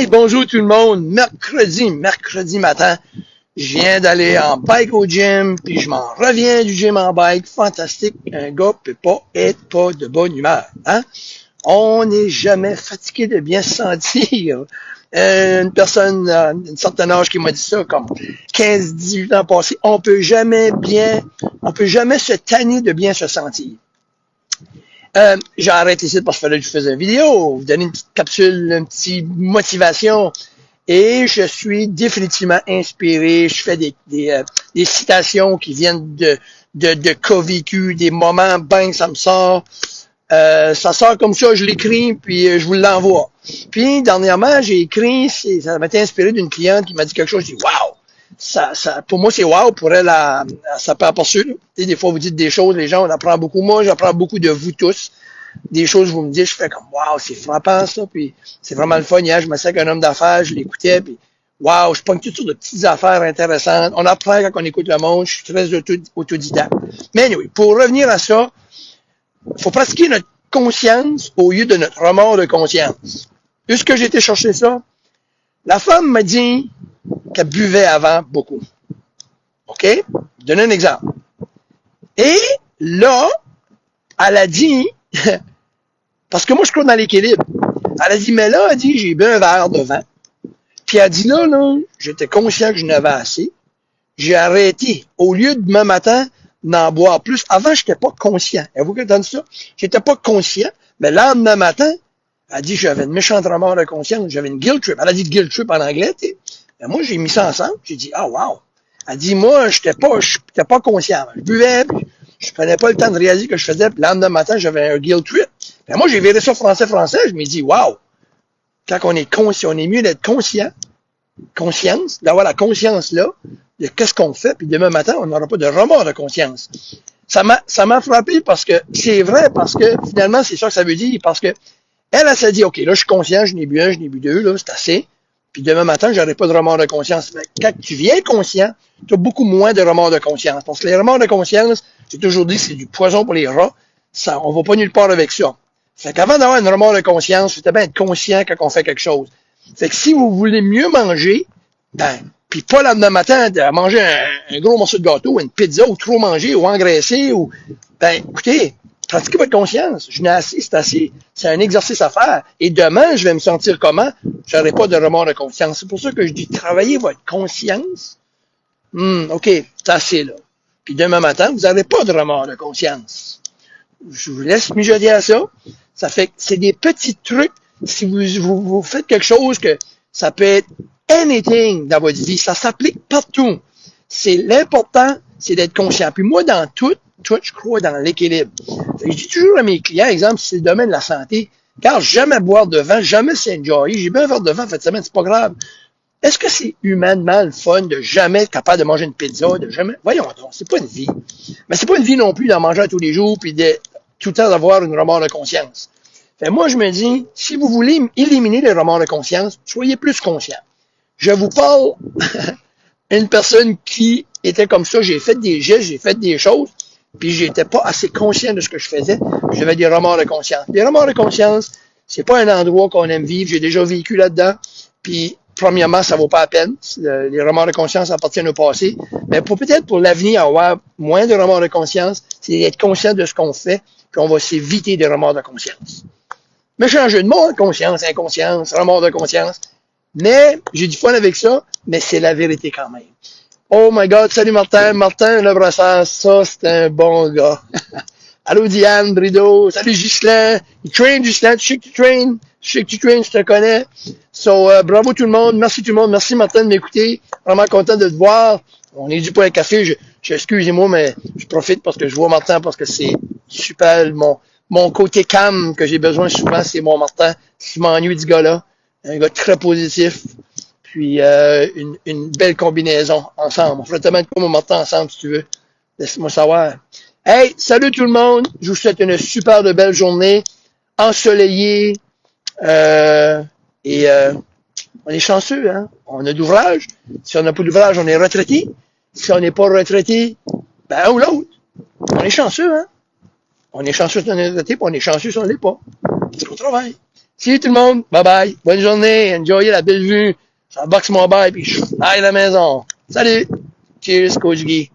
Hey, bonjour tout le monde. Mercredi matin, je viens d'aller en bike au gym, puis je m'en reviens du gym en bike. Fantastique. Un gars peut pas être pas de bonne humeur, hein? On n'est jamais fatigué de bien se sentir. Une personne d'un certain âge qui m'a dit ça, comme 15-18 ans passés, on peut jamais se tanner de bien se sentir. J'ai arrêté ici parce qu'il fallait que je fasse une vidéo, vous donner une petite capsule, une petite motivation. Et je suis définitivement inspiré. Je fais des citations qui viennent de KVQ, des moments, bang, ça me sort. Ça sort comme ça, je l'écris, puis je vous l'envoie. Puis, dernièrement, j'ai écrit, ça m'a été inspiré d'une cliente qui m'a dit quelque chose, je dis, wow! Ça, pour moi, c'est wow, pour elle, ça peut apporter. Des fois, vous dites des choses, les gens, on apprend beaucoup. Moi, j'apprends beaucoup de vous tous. Des choses, vous me dites, je fais comme, wow, c'est frappant, ça. Puis, c'est vraiment le fun. Hier, je me sais qu'un homme d'affaires, je l'écoutais, puis, wow, je pogne toutes sortes de petites affaires intéressantes. On apprend quand on écoute le monde. Je suis très autodidacte. Mais anyway, pour revenir à ça, il faut pratiquer notre conscience au lieu de notre remords de conscience. Où est-ce que j'ai été chercher ça? La femme m'a dit qu'elle buvait avant beaucoup. OK? Je vais donner un exemple. Et là, elle a dit, parce que moi, je crois dans l'équilibre. Elle a dit, mais là, elle dit, j'ai bu un verre de vin. Puis elle dit, là, j'étais conscient que je n'avais assez. J'ai arrêté. Au lieu de demain matin, d'en boire plus. Avant, j'étais pas conscient. Avez-vous entendu ça? J'étais pas conscient. Mais là, demain matin, elle dit, j'avais une méchante remords de conscience. J'avais une guilt trip. Elle a dit guilt trip en anglais, tu sais. Mais moi, j'ai mis ça ensemble. J'ai dit, ah, wow. Elle dit, moi, j'étais pas conscient. Je buvais, puis je prenais pas le temps de réaliser que je faisais. Puis le lendemain matin, j'avais un guilt trip. Mais moi, j'ai viré ça français. Je me dis, wow. Quand on est conscient, on est mieux d'être conscience, d'avoir la conscience là, de qu'est-ce qu'on fait, puis demain matin, on n'aura pas de remords de conscience. Ça m'a frappé parce que c'est vrai, parce que finalement, c'est ça que ça veut dire, parce que elle s'est dit, OK, là, je suis conscient, je n'ai bu un, je n'ai bu deux, là, c'est assez. Puis demain matin, j'aurai pas de remords de conscience. Mais quand tu viens conscient, tu as beaucoup moins de remords de conscience. Parce que les remords de conscience, j'ai toujours dit, c'est du poison pour les rats. Ça, on va pas nulle part avec ça. Fait qu'avant d'avoir une remords de conscience, c'était bien être conscient quand on fait quelque chose. Fait que si vous voulez mieux manger, ben, puis pas le lendemain matin de manger un gros morceau de gâteau, une pizza, ou trop manger, ou engraisser, ou, ben, écoutez, pratiquez votre conscience. Je n'ai assez, c'est assez. C'est un exercice à faire. Et demain, je vais me sentir comment? J'aurai pas de remords de conscience. C'est pour ça que je dis, travaillez votre conscience. OK, c'est assez, là. Puis demain matin, vous n'aurez pas de remords de conscience. Je vous laisse mijoter à ça. Ça fait que c'est des petits trucs. Si vous faites quelque chose que ça peut être anything dans votre vie, ça s'applique partout. C'est l'important, c'est d'être conscient. Puis moi, dans tout, je crois dans l'équilibre. Je dis toujours à mes clients, exemple, si c'est le domaine de la santé, car jamais boire de vin, jamais s'enjoyer. J'ai bu un verre de vin cette semaine, c'est pas grave. Est-ce que c'est humainement le fun de jamais être capable de manger une pizza, de jamais, voyons donc, c'est pas une vie. Mais c'est pas une vie non plus d'en manger tous les jours, puis de tout le temps d'avoir une remords de conscience. Fait moi, je me dis, si vous voulez éliminer les remords de conscience, soyez plus conscient. Je vous parle une personne qui était comme ça, j'ai fait des gestes, j'ai fait des choses, puis j'étais pas assez conscient de ce que je faisais, j'avais des remords de conscience. Les remords de conscience, c'est pas un endroit qu'on aime vivre, j'ai déjà vécu là-dedans, puis premièrement, ça vaut pas la peine. Les remords de conscience appartiennent au passé. Mais peut-être pour l'avenir, avoir moins de remords de conscience, c'est d'être conscient de ce qu'on fait, puis on va s'éviter des remords de conscience. Mais changer de mot, conscience, inconscience, remords de conscience. Mais, j'ai du fun avec ça, mais c'est la vérité quand même. Oh my God, salut Martin, Le Brassard, ça c'est un bon gars. Allô Diane, Brideau, salut Ghislain, Ghislain, tu sais que tu train, je te connais. So, bravo tout le monde, merci tout le monde, merci Martin de m'écouter, vraiment content de te voir. On est dû pour un café, excusez-moi, mais je profite parce que je vois Martin, parce que c'est super, mon côté calme que j'ai besoin souvent, c'est mon Martin. Je m'ennuie du gars-là. Un gars très positif. Puis une belle combinaison ensemble. On ferait tellement de quoi, mon Martin, ensemble, si tu veux. Laisse-moi savoir. Hey, salut tout le monde. Je vous souhaite une super de belle journée. Ensoleillée. Et on est chanceux, hein. On a d'ouvrage. Si on n'a pas d'ouvrage, on est retraité. Si on n'est pas retraité, ben un ou l'autre. On est chanceux, hein. On est chanceux si on est retraité, puis on est chanceux si on ne l'est pas. C'est au travail. Salut tout le monde. Bye bye. Bonne journée. Enjoyez la belle vue. Ça boxe mon bail puis je aille à la maison. Salut. Cheers, Coach Guy.